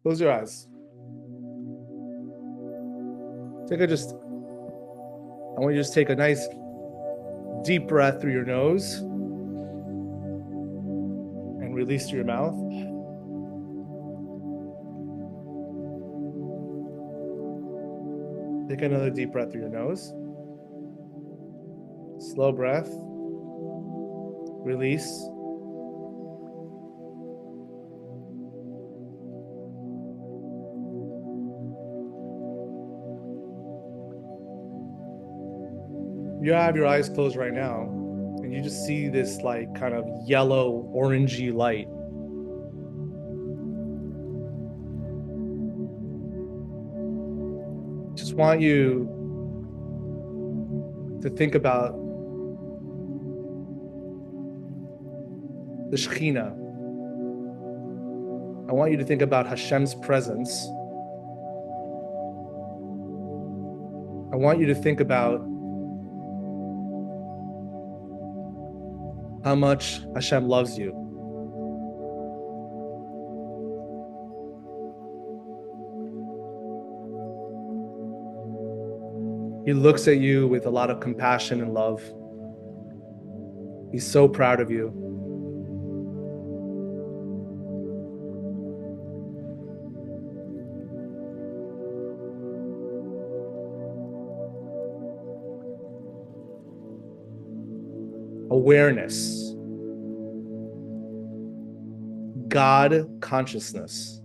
Close your eyes. I want you to just take a nice deep breath through your nose and release through your mouth. Take another deep breath through your nose. Slow breath. Release. You have your eyes closed right now, and you just see this like kind of yellow, orangey light. Just want you to think about the Shekhinah. I want you to think about Hashem's presence. I want you to think about how much Hashem loves you. He looks at you with a lot of compassion and love. He's so proud of you. Awareness, God consciousness.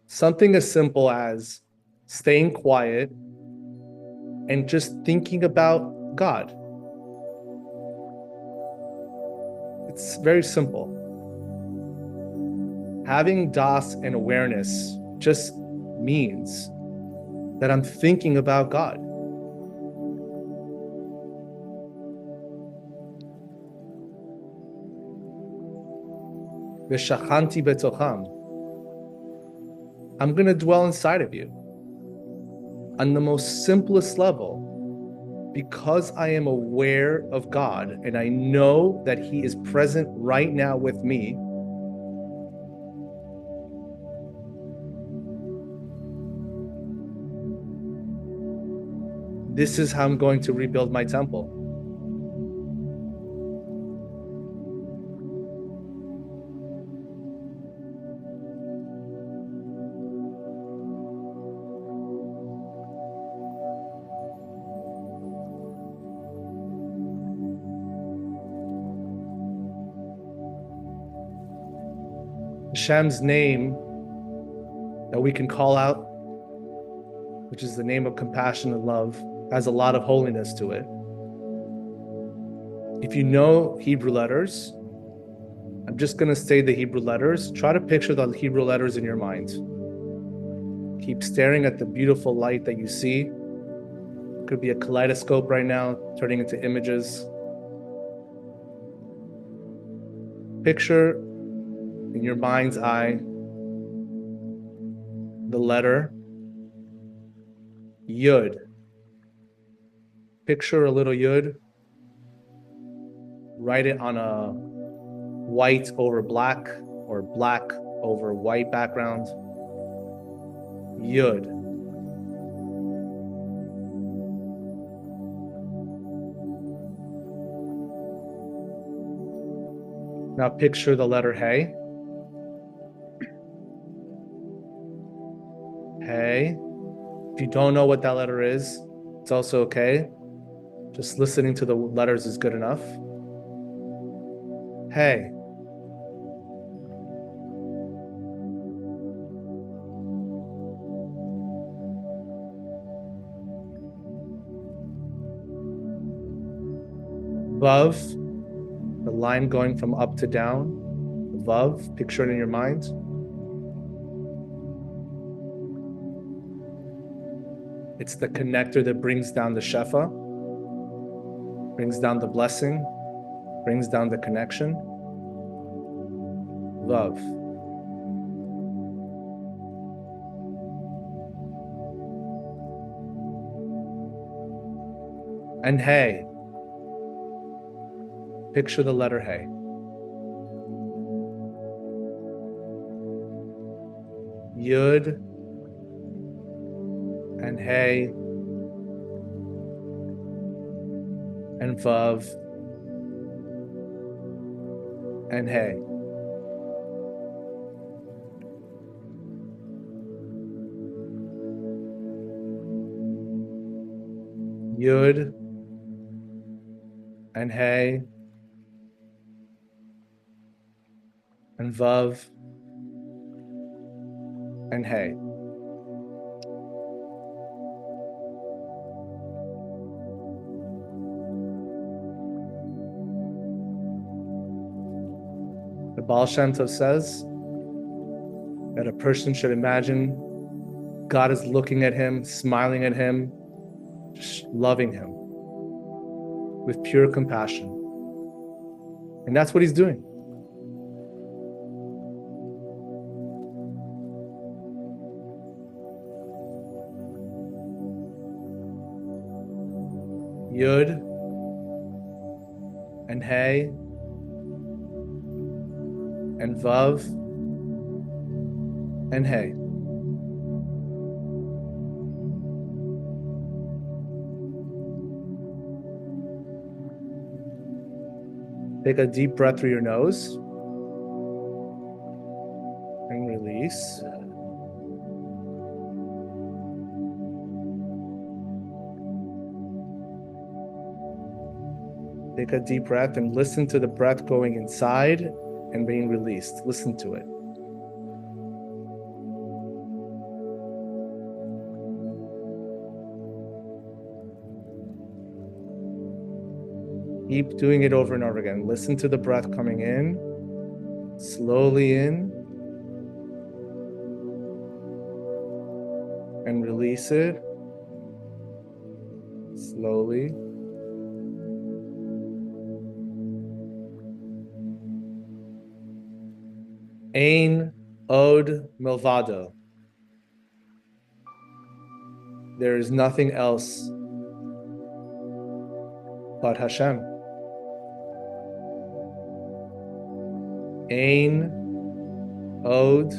Something as simple as staying quiet and just thinking about God. It's very simple. Having das and awareness just means that I'm thinking about God. V'shachanti betocham. I'm going to dwell inside of you on the most simplest level, because I am aware of God and I know that He is present right now with me. This is how I'm going to rebuild my temple. Hashem's name that we can call out, which is the name of compassion and love, has a lot of holiness to it. If you know Hebrew letters, I'm just going to say the Hebrew letters. Try to picture the Hebrew letters in your mind. Keep staring at the beautiful light that you see. It could be a kaleidoscope right now, turning into images. Picture in your mind's eye the letter Yud. Picture a little Yud. Write it on a white over black or black over white background. Yud. Now picture the letter Hey. Hey. If you don't know what that letter is, it's also okay. Just listening to the letters is good enough. Hey. Vav, the line going from up to down. Vav, picture it in your mind. It's the connector that brings down the shefa, brings down the blessing, brings down the connection. Vav. And Hey. Picture the letter Hey. Yud and Hey and Vav and Hey. Yud and Hey and Vav and Hey. The Baal Shem Tov says that a person should imagine God is looking at him, smiling at him, just loving him with pure compassion. And that's what he's doing. Yud and Hey and Vav and Hey. Take a deep breath through your nose and release. Take a deep breath and listen to the breath going inside and being released. Listen to it. Keep doing it over and over again. Listen to the breath coming in, slowly in, and release it, slowly. Ein od milvado. There is nothing else but Hashem. Ein od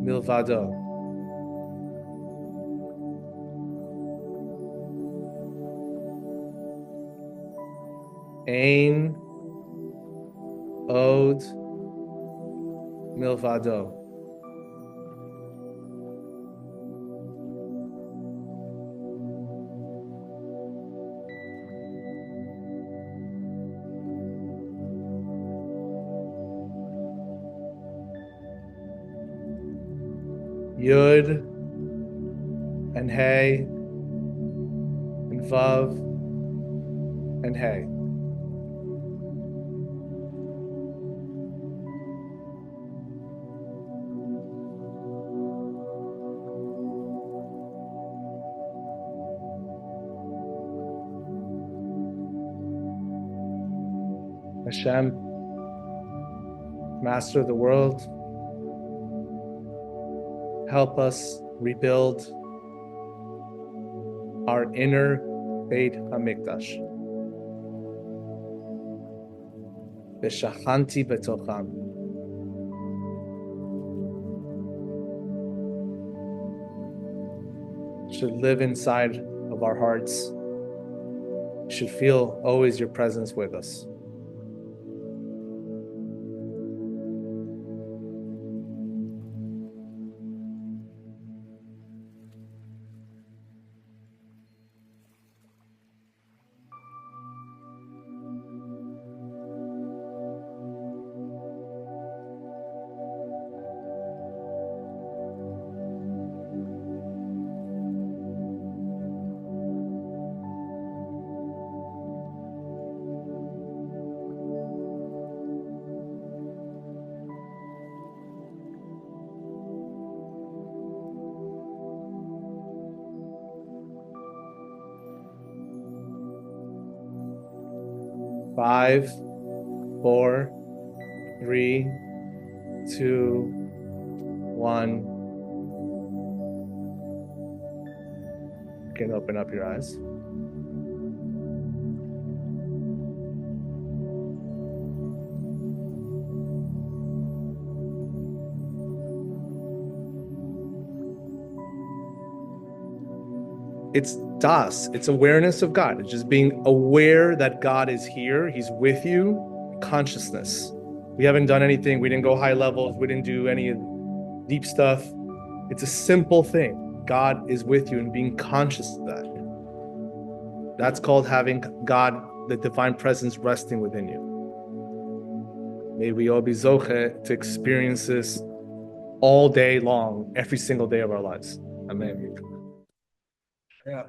milvado. Ein od milvado. Yud and Hey and Vav and Hey. Hashem, Master of the world, help us rebuild our inner Beit HaMikdash. V'shachanti betocham. Should live inside of our hearts. Should feel always your presence with us. Five, 4, 3, 2, 1. You can open up your eyes. it's das, it's awareness of God. It's just being aware that God is here, He's with you, consciousness. We haven't done anything, we didn't go high levels, we didn't do any deep stuff. It's a simple thing. God is with you and being conscious of that. That's called having God, the divine presence, resting within you. May we all be zoche to experience this all day long, every single day of our lives. Amen. Yeah.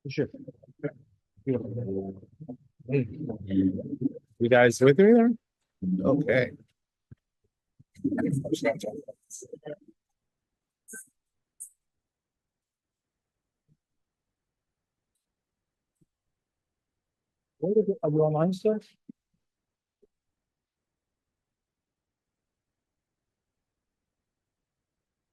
Sure. You guys with me there? Okay. Are you online still?